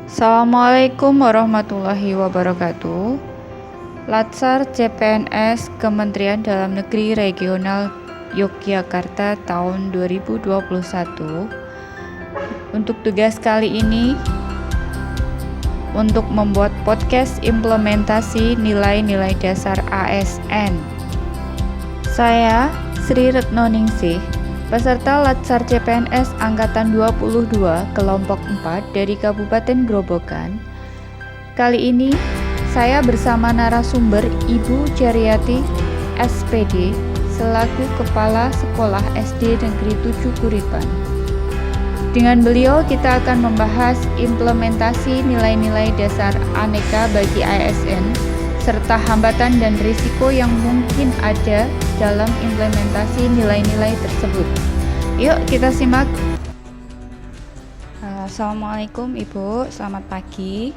Assalamualaikum warahmatullahi wabarakatuh. Latsar CPNS Kementerian Dalam Negeri Regional Yogyakarta tahun 2021. Untuk tugas kali ini untuk membuat podcast implementasi nilai-nilai dasar ASN. Saya Sri Retno Ningsih, peserta Latsar CPNS Angkatan 22 Kelompok 4 dari Kabupaten Grobogan. Kali ini saya bersama narasumber Ibu Caryati SPD selaku Kepala Sekolah SD Negeri 7 Kuripan. Dengan beliau kita akan membahas implementasi nilai-nilai dasar aneka bagi ASN serta hambatan dan risiko yang mungkin ada dalam implementasi nilai-nilai tersebut. Yuk kita simak. Assalamualaikum Ibu, selamat pagi.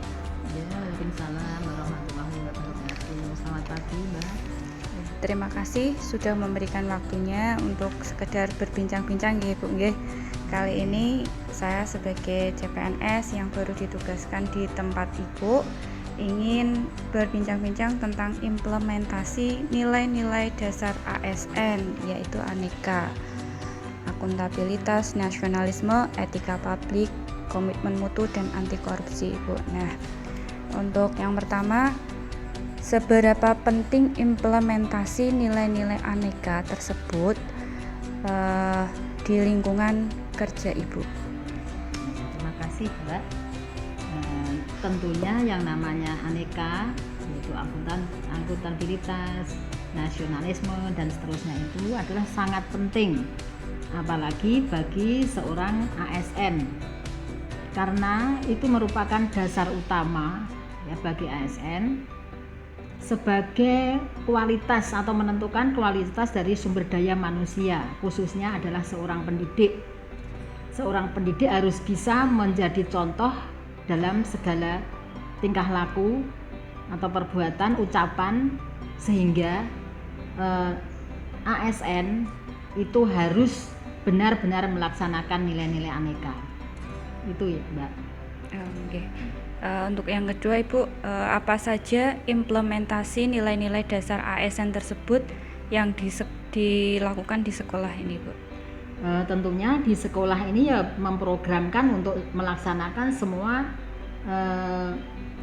Ya, waalaikumsalam warahmatullahi wabarakatuh. Selamat pagi, Mbak. Terima kasih sudah memberikan waktunya untuk sekedar berbincang-bincang ya Ibu. Kali ini saya sebagai CPNS yang baru ditugaskan di tempat Ibu ingin berbincang-bincang tentang implementasi nilai-nilai dasar ASN, yaitu aneka, akuntabilitas, nasionalisme, etika publik, komitmen mutu, dan anti korupsi, Ibu. Nah, untuk yang pertama, seberapa penting implementasi nilai-nilai aneka tersebut di lingkungan kerja Ibu? Terima kasih, Mbak. Tentunya yang namanya aneka, yaitu akuntabilitas, nasionalisme, dan seterusnya itu adalah sangat penting, apalagi bagi seorang ASN, karena itu merupakan dasar utama ya bagi ASN sebagai kualitas atau menentukan kualitas dari sumber daya manusia, khususnya adalah seorang pendidik. Seorang pendidik harus bisa menjadi contoh dalam segala tingkah laku atau perbuatan, ucapan, sehingga ASN itu harus benar-benar melaksanakan nilai-nilai aneka. Itu ya, Mbak. Oke. Untuk yang kedua Ibu, apa saja implementasi nilai-nilai dasar ASN tersebut yang dilakukan di sekolah ini, Bu? Tentunya di sekolah ini ya memprogramkan untuk melaksanakan semua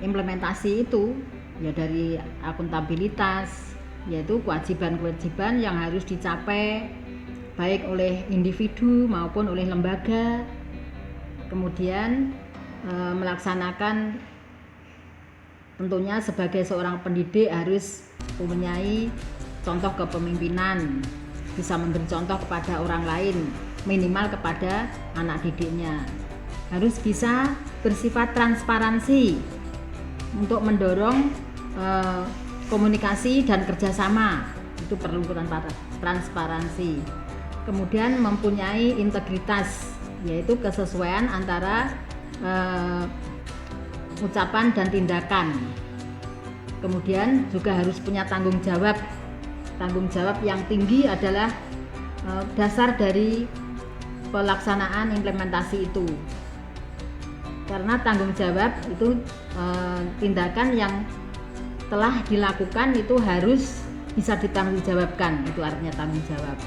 implementasi itu, ya dari akuntabilitas, yaitu kewajiban-kewajiban yang harus dicapai baik oleh individu maupun oleh lembaga. Kemudian melaksanakan, tentunya sebagai seorang pendidik harus mempunyai contoh kepemimpinan, bisa memberi contoh kepada orang lain, minimal kepada anak didiknya. Harus bisa bersifat transparansi untuk mendorong komunikasi dan kerjasama, itu perlu transparansi. Kemudian mempunyai integritas, yaitu kesesuaian antara ucapan dan tindakan. Kemudian juga harus punya tanggung jawab yang tinggi adalah dasar dari pelaksanaan implementasi itu, karena tanggung jawab itu tindakan yang telah dilakukan itu harus bisa ditanggungjawabkan, itu artinya tanggung jawab.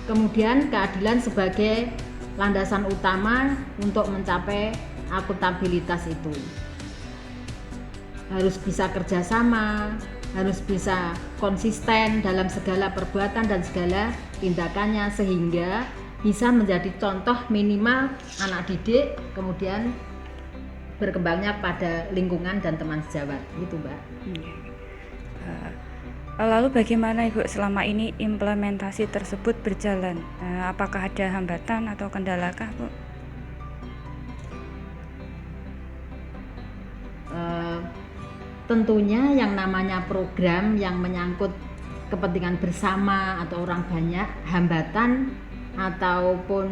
Kemudian keadilan sebagai landasan utama untuk mencapai akuntabilitas itu. Harus bisa kerjasama, harus bisa konsisten dalam segala perbuatan dan segala tindakannya, sehingga bisa menjadi contoh minimal anak didik, kemudian berkembangnya pada lingkungan dan teman sejawat, gitu Mbak. Lalu bagaimana Ibu selama ini implementasi tersebut berjalan? Apakah ada hambatan atau kendalakah, Bu? Tentunya yang namanya program yang menyangkut kepentingan bersama atau orang banyak, hambatan ataupun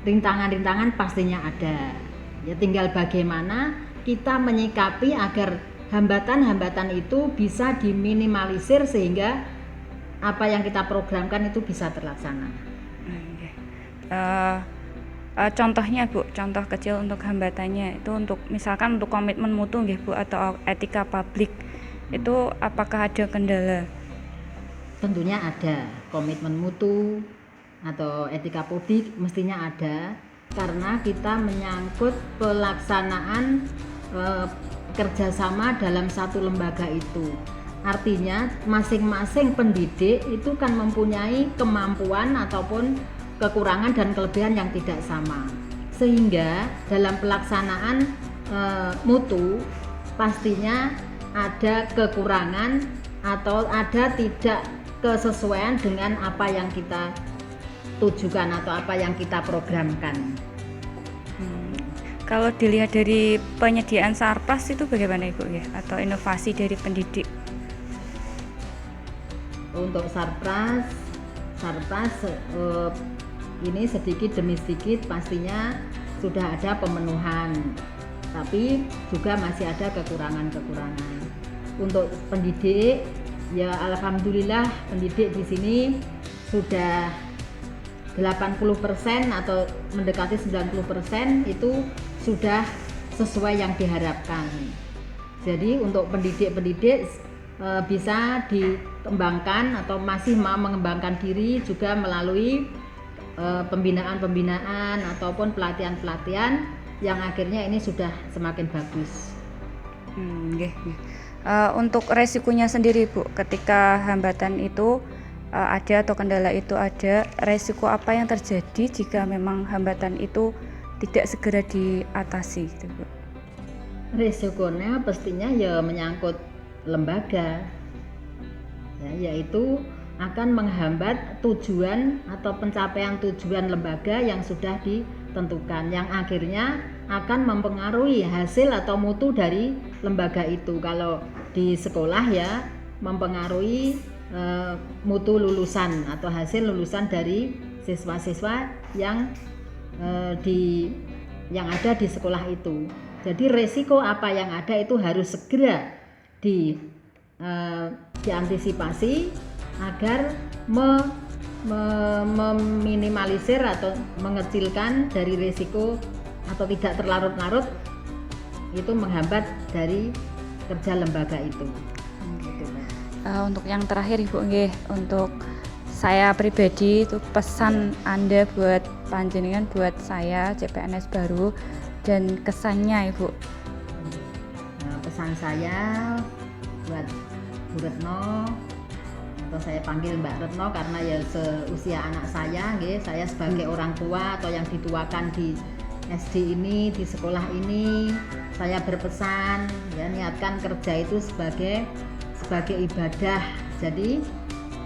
rintangan-rintangan pastinya ada. Ya tinggal bagaimana kita menyikapi agar hambatan-hambatan itu bisa diminimalisir sehingga apa yang kita programkan itu bisa terlaksana. contohnya Bu, contoh kecil untuk hambatannya itu untuk misalkan untuk komitmen mutu nggih Bu atau etika publik itu apakah ada kendala? Tentunya ada komitmen mutu atau etika publik mestinya ada karena kita menyangkut pelaksanaan kerjasama dalam satu lembaga itu. Artinya masing-masing pendidik itu kan mempunyai kemampuan ataupun kekurangan dan kelebihan yang tidak sama. Sehingga dalam pelaksanaan mutu pastinya ada kekurangan atau ada tidak kesesuaian dengan apa yang kita tujukan atau apa yang kita programkan. Kalau dilihat dari penyediaan sarpras itu bagaimana Ibu ya, atau inovasi dari pendidik? Untuk sarpras ini sedikit demi sedikit pastinya sudah ada pemenuhan, tapi juga masih ada kekurangan-kekurangan. Untuk pendidik ya alhamdulillah pendidik di sini sudah 80% atau mendekati 90% itu sudah sesuai yang diharapkan. Jadi untuk pendidik-pendidik bisa dikembangkan atau masih mau mengembangkan diri juga melalui pembinaan-pembinaan ataupun pelatihan-pelatihan yang akhirnya ini sudah semakin bagus. Untuk resikonya sendiri Bu, ketika hambatan itu ada atau kendala itu ada, resiko apa yang terjadi jika memang hambatan itu tidak segera diatasi gitu Bu? Resikonya pastinya ya menyangkut lembaga ya, yaitu akan menghambat tujuan atau pencapaian tujuan lembaga yang sudah ditentukan, yang akhirnya akan mempengaruhi hasil atau mutu dari lembaga itu. Kalau di sekolah ya mempengaruhi mutu lulusan atau hasil lulusan dari siswa-siswa yang ada di sekolah itu. Jadi resiko apa yang ada itu harus segera diantisipasi agar meminimalisir atau mengecilkan dari resiko atau tidak terlarut-larut itu menghambat dari kerja lembaga itu. Untuk yang terakhir Ibu nggih, untuk saya pribadi itu pesan Anda buat panjenengan, buat saya CPNS baru dan kesannya Ibu. Pesan saya buat Bu Retno, atau saya panggil Mbak Retno karena ya seusia anak saya, nggih, saya sebagai orang tua atau yang dituakan di SD ini, di sekolah ini, saya berpesan ya niatkan kerja itu sebagai ibadah. Jadi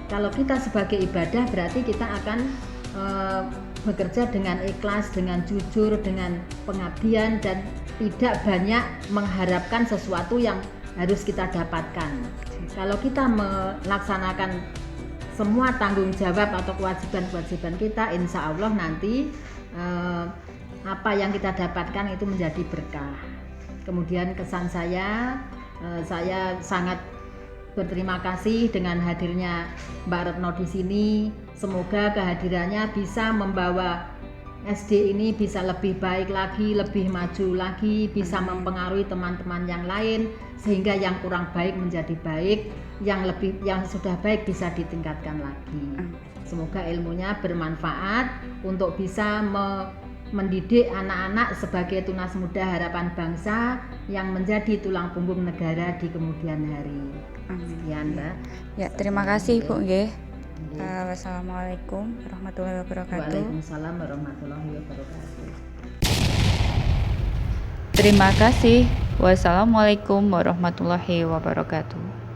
kalau kita sebagai ibadah berarti kita akan bekerja dengan ikhlas, dengan jujur, dengan pengabdian dan tidak banyak mengharapkan sesuatu yang harus kita dapatkan. Kalau kita melaksanakan semua tanggung jawab atau kewajiban-kewajiban kita, insya Allah nanti apa yang kita dapatkan itu menjadi berkah. Kemudian kesan saya sangat berterima kasih dengan hadirnya Mbak Retno di sini. Semoga kehadirannya bisa membawa SD ini bisa lebih baik lagi, lebih maju lagi, bisa mempengaruhi teman-teman yang lain sehingga yang kurang baik menjadi baik, yang sudah baik bisa ditingkatkan lagi. Semoga ilmunya bermanfaat untuk bisa mendidik anak-anak sebagai tunas muda harapan bangsa yang menjadi tulang punggung negara di kemudian hari. Sekian, Mbak. Ya, terima kasih Ibu nggih. Wassalamualaikum warahmatullahi wabarakatuh. Waalaikumsalam warahmatullahi wabarakatuh. Terima kasih. Wassalamualaikum warahmatullahi wabarakatuh.